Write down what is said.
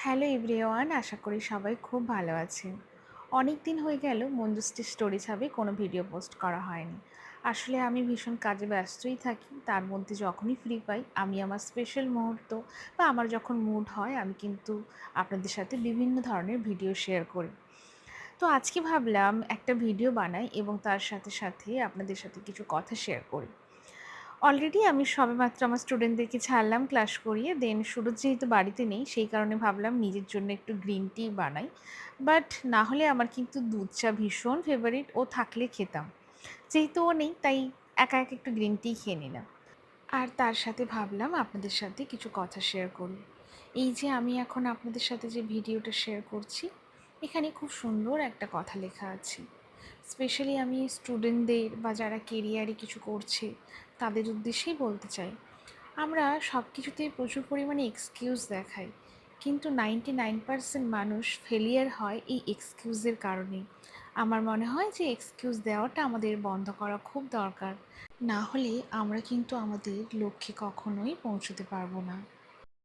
Hello everyone, আশা করি সবাই খুব ভালো আছেন। অনেক দিন হয়ে গেল মঞ্জুশ্রী স্টোরি ছাড়ে কোনো ভিডিও পোস্ট করা হয়নি। আসলে আমি ভীষণ কাজে ব্যস্তই থাকি, তার মধ্যে যখনই ফ্রি পাই আমি আমার স্পেশাল মুহূর্ত বা আমার যখন মুড হয় আমি কিন্তু আপনাদের সাথে বিভিন্ন ধরনের ভিডিও শেয়ার করি। তো আজকে ভাবলাম একটা ভিডিও বানাই এবং তার সাথে সাথে আপনাদের সাথে কিছু কথা শেয়ার করি। অলরেডি আমি সবেমাত্র আমার স্টুডেন্টদেরকে ছাড়লাম ক্লাস করিয়ে। দেন সুরজ যেহেতু বাড়িতে নেই, সেই কারণে ভাবলাম নিজের জন্য একটু গ্রিন টি বানাই। বাট না হলে আমার কিন্তু দুধ চা ভীষণ ফেভারিট, ও থাকলে খেতাম। যেহেতু ও নেই তাই একা একা একটু গ্রিন টি খেয়ে নিলাম। আর তার সাথে ভাবলাম আপনাদের সাথে কিছু কথা শেয়ার করি। এই যে আমি এখন আপনাদের সাথে যে ভিডিওটা শেয়ার করছি, এখানে খুব সুন্দর একটা কথা লেখা আছে। স্পেশালি আমি স্টুডেন্টদের বা যারা কেরিয়ারে কিছু করছে তাদের উদ্দেশ্যেই বলতে চাই। আমরা সব কিছুতেই প্রচুর পরিমাণে এক্সকিউজ দেখাই, কিন্তু 99% মানুষ ফেলিয়ার হয় এই এক্সকিউজের কারণেই। আমার মনে হয় যে এক্সকিউজ দেওয়াটা আমাদের বন্ধ করা খুব দরকার। না হলে আমরা কিন্তু আমাদের লক্ষ্যে কখনোই পৌঁছতে পারবো না।